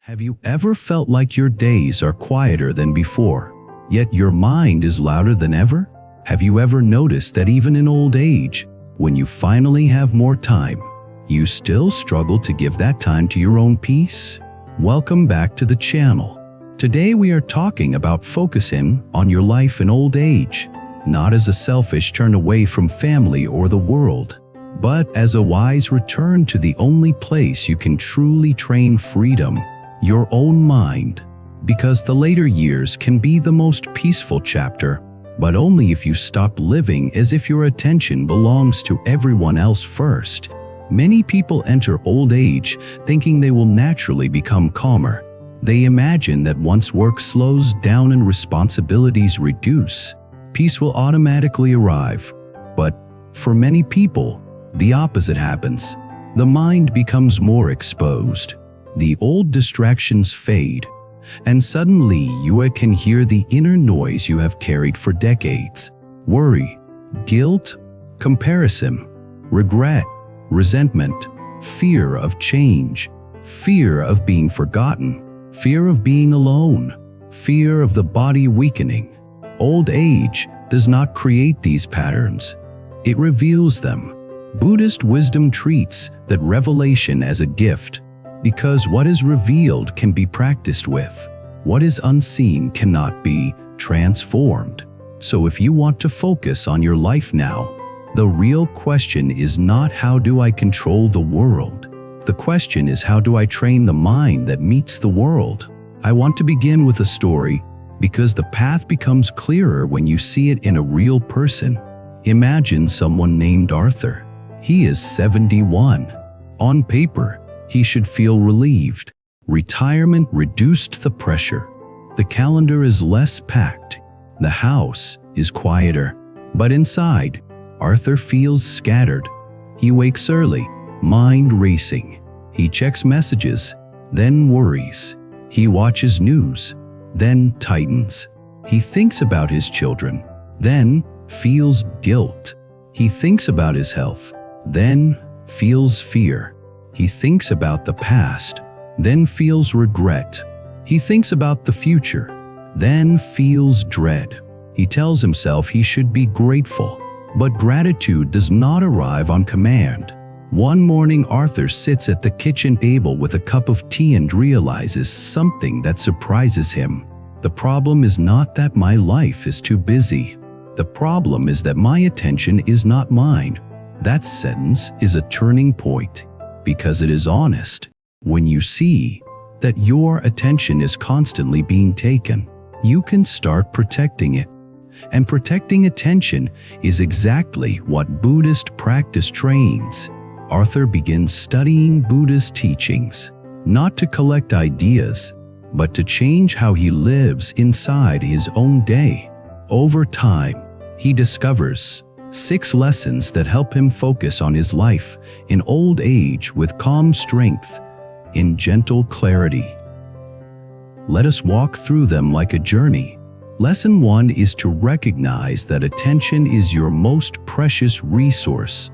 Have you ever felt like your days are quieter than before, yet your mind is louder than ever? Have you ever noticed that even in old age, when you finally have more time, you still struggle to give that time to your own peace? Welcome back to the channel. Today we are talking about focusing on your life in old age, not as a selfish turn away from family or the world, but as a wise return to the only place you can truly train freedom, your own mind. Because the later years can be the most peaceful chapter, but only if you stop living as if your attention belongs to everyone else first. Many people enter old age thinking they will naturally become calmer. They imagine that once work slows down and responsibilities reduce, peace will automatically arrive. But for many people, the opposite happens. The mind becomes more exposed. The old distractions fade, and suddenly you can hear the inner noise you have carried for decades. Worry, guilt, comparison, regret, resentment, fear of change, fear of being forgotten, fear of being alone, fear of the body weakening. Old age does not create these patterns. It reveals them. Buddhist wisdom treats that revelation as a gift, because what is revealed can be practiced with. What is unseen cannot be transformed. So if you want to focus on your life now, the real question is not how do I control the world? The question is how do I train the mind that meets the world? I want to begin with a story because the path becomes clearer when you see it in a real person. Imagine someone named Arthur. He is 71. On paper, he should feel relieved. Retirement reduced the pressure. The calendar is less packed. The house is quieter. But inside, Arthur feels scattered. He wakes early, mind racing. He checks messages, then worries. He watches news, then tightens. He thinks about his children, then feels guilt. He thinks about his health, then feels fear. He thinks about the past, then feels regret. He thinks about the future, then feels dread. He tells himself he should be grateful, but gratitude does not arrive on command. One morning, Arthur sits at the kitchen table with a cup of tea and realizes something that surprises him. The problem is not that my life is too busy. The problem is that my attention is not mine. That sentence is a turning point. Because it is honest. When you see that your attention is constantly being taken, you can start protecting it. And protecting attention is exactly what Buddhist practice trains. Arthur begins studying Buddhist teachings, not to collect ideas, but to change how he lives inside his own day. Over time, he discovers 6 lessons that help him focus on his life in old age with calm strength, in gentle clarity. Let us walk through them like a journey. Lesson 1 is to recognize that attention is your most precious resource,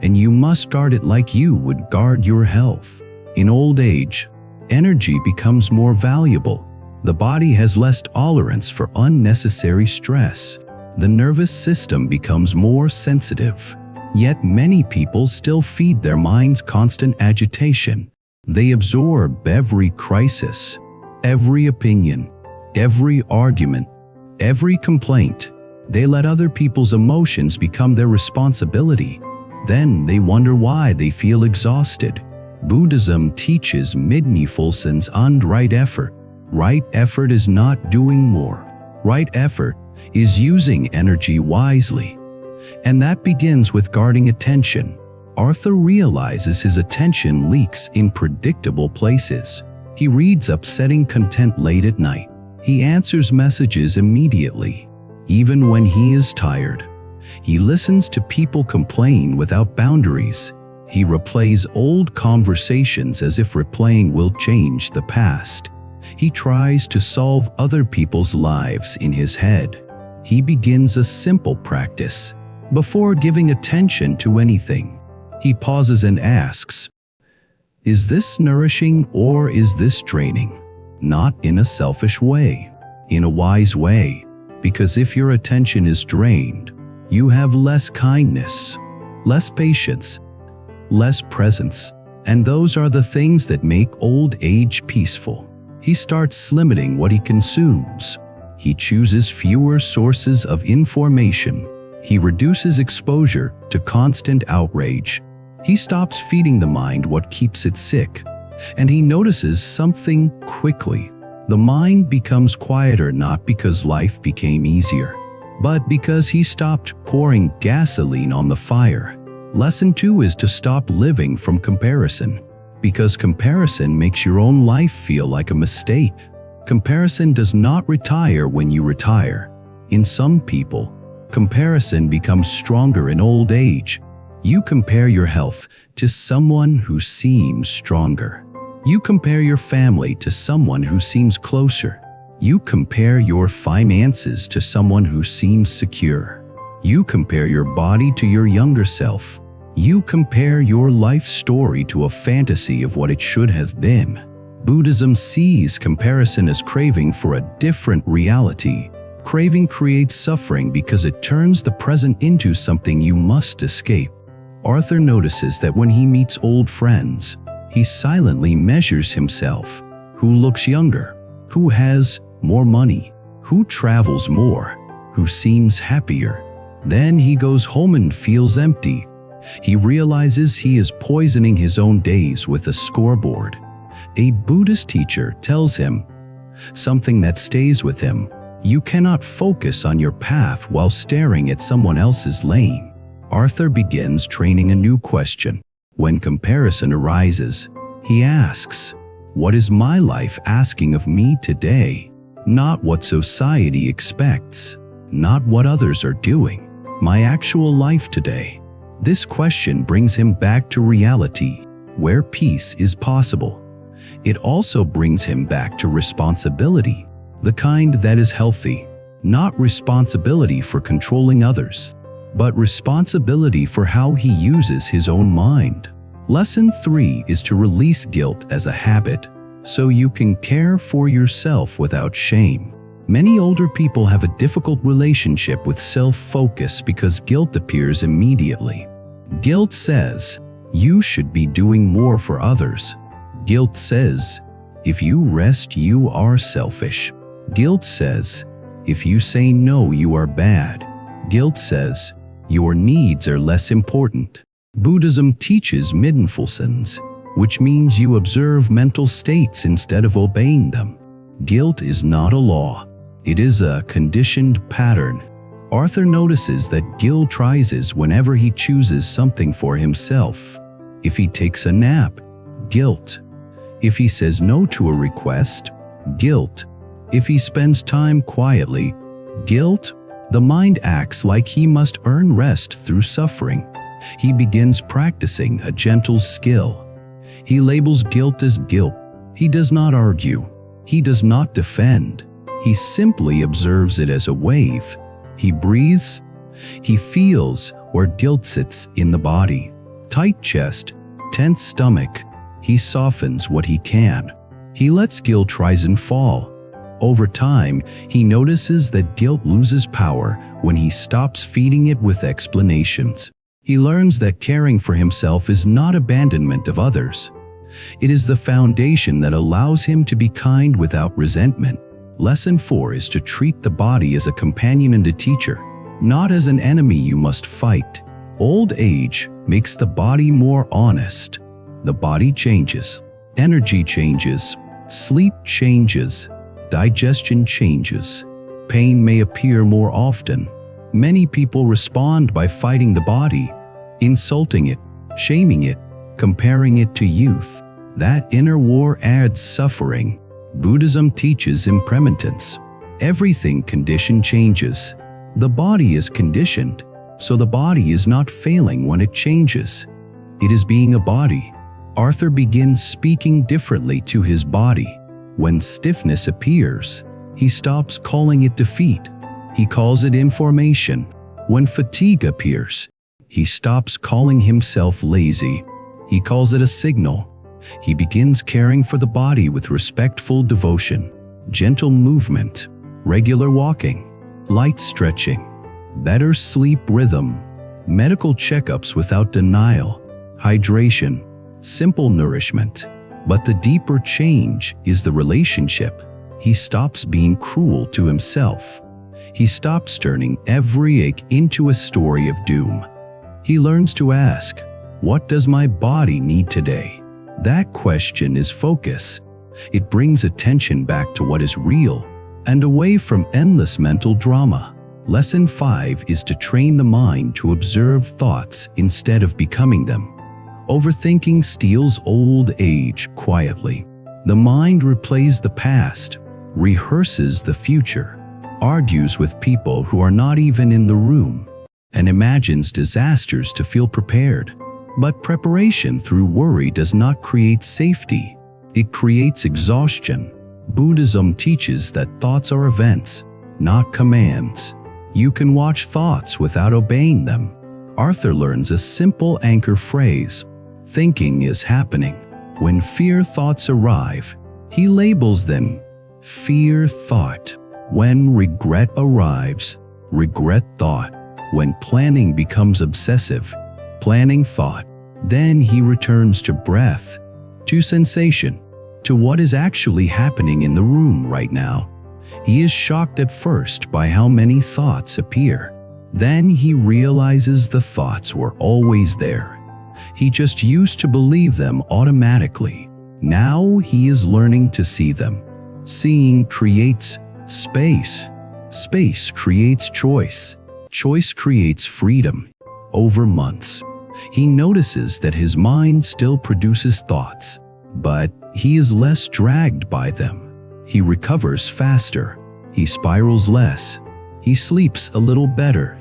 and you must guard it like you would guard your health. In old age, energy becomes more valuable. The body has less tolerance for unnecessary stress. The nervous system becomes more sensitive. Yet many people still feed their minds constant agitation. They absorb every crisis, every opinion, every argument, every complaint. They let other people's emotions become their responsibility. Then they wonder why they feel exhausted. Buddhism teaches mindfulness and right effort. Right effort is not doing more. Right effort is using energy wisely. And that begins with guarding attention. Arthur realizes his attention leaks in predictable places. He reads upsetting content late at night. He answers messages immediately, even when he is tired. He listens to people complain without boundaries. He replays old conversations as if replaying will change the past. He tries to solve other people's lives in his head. He begins a simple practice. Before giving attention to anything, he pauses and asks, Is this nourishing or is this draining? Not in a selfish way, in a wise way, because if your attention is drained, you have less kindness, less patience, less presence, and those are the things that make old age peaceful. He starts limiting what he consumes. He chooses fewer sources of information. He reduces exposure to constant outrage. He stops feeding the mind what keeps it sick. And he notices something quickly. The mind becomes quieter not because life became easier, but because he stopped pouring gasoline on the fire. Lesson 2 is to stop living from comparison, because comparison makes your own life feel like a mistake. Comparison does not retire when you retire. In some people, comparison becomes stronger in old age. You compare your health to someone who seems stronger. You compare your family to someone who seems closer. You compare your finances to someone who seems secure. You compare your body to your younger self. You compare your life story to a fantasy of what it should have been. Buddhism sees comparison as craving for a different reality. Craving creates suffering because it turns the present into something you must escape. Arthur notices that when he meets old friends, he silently measures himself. Who looks younger? Who has more money? Who travels more? Who seems happier? Then he goes home and feels empty. He realizes he is poisoning his own days with a scoreboard. A Buddhist teacher tells him something that stays with him. You cannot focus on your path while staring at someone else's lane. Arthur begins training a new question. When comparison arises, he asks, "What is my life asking of me today?" Not what society expects, not what others are doing. My actual life today. This question brings him back to reality, where peace is possible. It also brings him back to responsibility, the kind that is healthy, not responsibility for controlling others, but responsibility for how he uses his own mind. Lesson 3 is to release guilt as a habit, so you can care for yourself without shame. Many older people have a difficult relationship with self-focus because guilt appears immediately. Guilt says, you should be doing more for others. Guilt says, if you rest, you are selfish. Guilt says, if you say no, you are bad. Guilt says, your needs are less important. Buddhism teaches mindfulness, which means you observe mental states instead of obeying them. Guilt is not a law. It is a conditioned pattern. Arthur notices that guilt rises whenever he chooses something for himself. If he takes a nap, guilt. If he says no to a request, guilt. If he spends time quietly, guilt. The mind acts like he must earn rest through suffering. He begins practicing a gentle skill. He labels guilt as guilt. He does not argue. He does not defend. He simply observes it as a wave. He breathes. He feels where guilt sits in the body. Tight chest, tense stomach. He softens what he can. He lets guilt rise and fall. Over time, he notices that guilt loses power when he stops feeding it with explanations. He learns that caring for himself is not abandonment of others. It is the foundation that allows him to be kind without resentment. Lesson 4 is to treat the body as a companion and a teacher, not as an enemy you must fight. Old age makes the body more honest. The body changes. Energy changes. Sleep changes. Digestion changes. Pain may appear more often. Many people respond by fighting the body, insulting it, shaming it, comparing it to youth. That inner war adds suffering. Buddhism teaches impermanence. Everything conditioned changes. The body is conditioned, so the body is not failing when it changes. It is being a body. Arthur begins speaking differently to his body. When stiffness appears, he stops calling it defeat. He calls it information. When fatigue appears, he stops calling himself lazy. He calls it a signal. He begins caring for the body with respectful devotion, gentle movement, regular walking, light stretching, better sleep rhythm, medical checkups without denial, hydration, simple nourishment. But the deeper change is the relationship. He stops being cruel to himself. He stops turning every ache into a story of doom. He learns to ask, "What does my body need today?" That question is focus. It brings attention back to what is real and away from endless mental drama. Lesson 5 is to train the mind to observe thoughts instead of becoming them. Overthinking steals old age quietly. The mind replays the past, rehearses the future, argues with people who are not even in the room, and imagines disasters to feel prepared. But preparation through worry does not create safety. It creates exhaustion. Buddhism teaches that thoughts are events, not commands. You can watch thoughts without obeying them. Arthur learns a simple anchor phrase: thinking is happening. When fear thoughts arrive, he labels them fear thought. When regret arrives, regret thought. When planning becomes obsessive, planning thought. Then he returns to breath, to sensation, to what is actually happening in the room right now. He is shocked at first by how many thoughts appear. Then he realizes the thoughts were always there. He just used to believe them automatically. Now he is learning to see them. Seeing creates space. Space creates choice. Choice creates freedom. Over months, he notices that his mind still produces thoughts, but he is less dragged by them. He recovers faster. He spirals less. He sleeps a little better.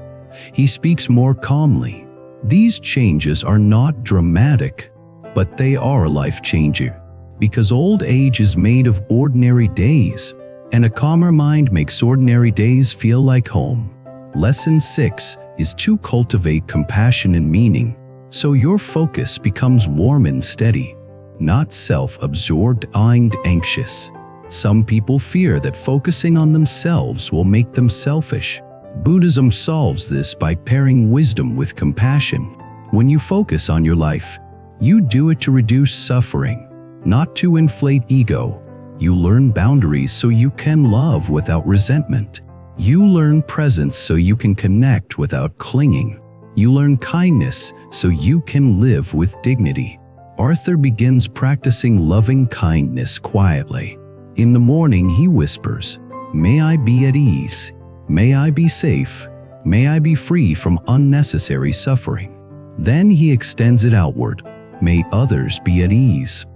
He speaks more calmly. These changes are not dramatic, but they are life-changing, because old age is made of ordinary days, and a calmer mind makes ordinary days feel like home. Lesson 6 is to cultivate compassion and meaning, so your focus becomes warm and steady, not self-absorbed and anxious. Some people fear that focusing on themselves will make them selfish. Buddhism solves this by pairing wisdom with compassion. When you focus on your life, you do it to reduce suffering, not to inflate ego. You learn boundaries so you can love without resentment. You learn presence so you can connect without clinging. You learn kindness so you can live with dignity. Arthur begins practicing loving kindness quietly. In the morning he whispers, "May I be at ease. May I be safe. May I be free from unnecessary suffering." Then he extends it outward. "May others be at ease."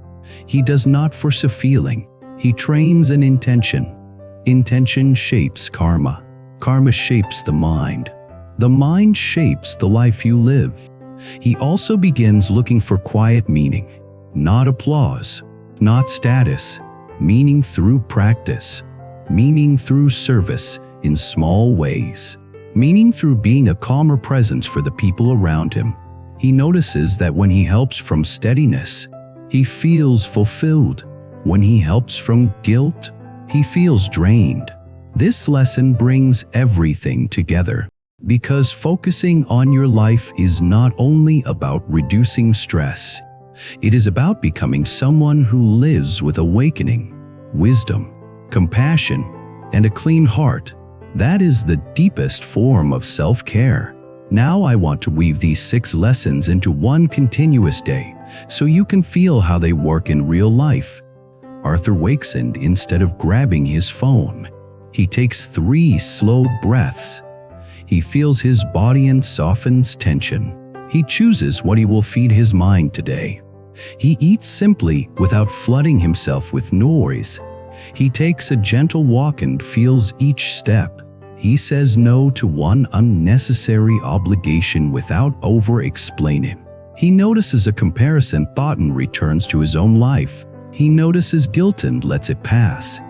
He does not force a feeling. He trains an intention. Intention shapes karma. Karma shapes the mind. The mind shapes the life you live. He also begins looking for quiet meaning, not applause, not status. Meaning through practice, meaning through service in small ways, meaning through being a calmer presence for the people around him. He notices that when he helps from steadiness, he feels fulfilled. When he helps from guilt, he feels drained. This lesson brings everything together, because focusing on your life is not only about reducing stress. It is about becoming someone who lives with awakening, wisdom, compassion, and a clean heart. That is the deepest form of self-care. Now I want to weave these 6 lessons into one continuous day, so you can feel how they work in real life. Arthur wakes and instead of grabbing his phone, he takes 3 slow breaths. He feels his body and softens tension. He chooses what he will feed his mind today. He eats simply without flooding himself with noise. He takes a gentle walk and feels each step. He says no to one unnecessary obligation without over-explaining. He notices a comparison thought and returns to his own life. He notices guilt and lets it pass.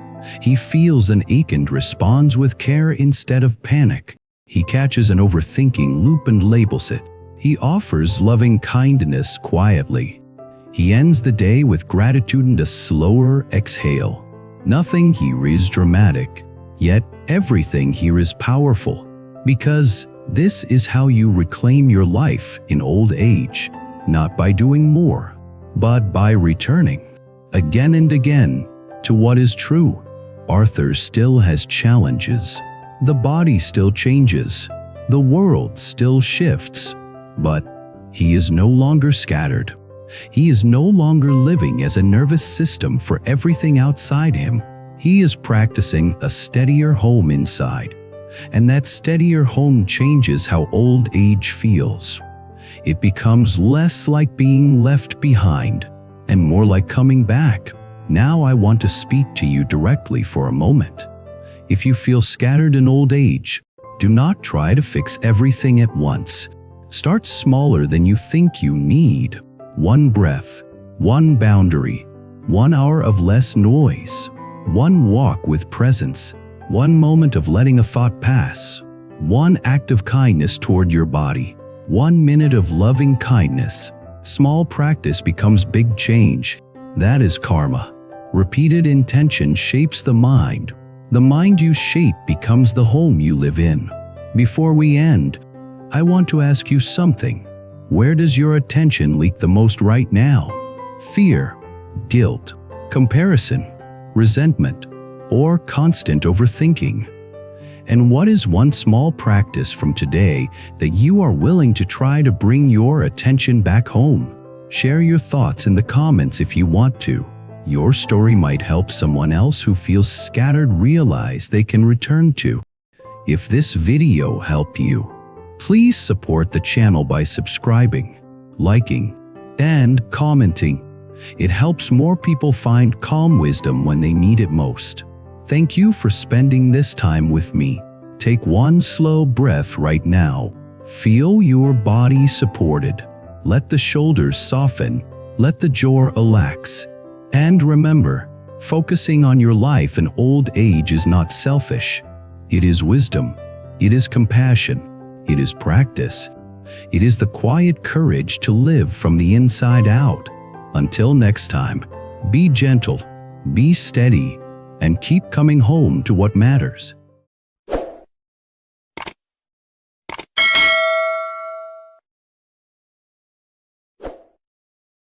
He feels an ache and responds with care instead of panic. He catches an overthinking loop and labels it. He offers loving kindness quietly. He ends the day with gratitude and a slower exhale. Nothing here is dramatic, yet everything here is powerful, because this is how you reclaim your life in old age, not by doing more, but by returning, again and again, to what is true. Arthur still has challenges. The body still changes. The world still shifts. But he is no longer scattered. He is no longer living as a nervous system for everything outside him. He is practicing a steadier home inside. And that steadier home changes how old age feels. It becomes less like being left behind and more like coming back. Now I want to speak to you directly for a moment. If you feel scattered in old age, do not try to fix everything at once. Start smaller than you think you need. One breath, one boundary, 1 hour of less noise, one walk with presence, one moment of letting a thought pass, one act of kindness toward your body, 1 minute of loving kindness. Small practice becomes big change. That is karma. Repeated intention shapes the mind. The mind you shape becomes the home you live in. Before we end, I want to ask you something. Where does your attention leak the most right now? Fear, guilt, comparison, resentment, or constant overthinking? And what is one small practice from today that you are willing to try to bring your attention back home? Share your thoughts in the comments if you want to. Your story might help someone else who feels scattered realize they can return to. If this video helped you, please support the channel by subscribing, liking, and commenting. It helps more people find calm wisdom when they need it most. Thank you for spending this time with me. Take one slow breath right now. Feel your body supported. Let the shoulders soften. Let the jaw relax. And remember, focusing on your life in old age is not selfish. It is wisdom. It is compassion. It is practice. It is the quiet courage to live from the inside out. Until next time, be gentle, be steady, and keep coming home to what matters.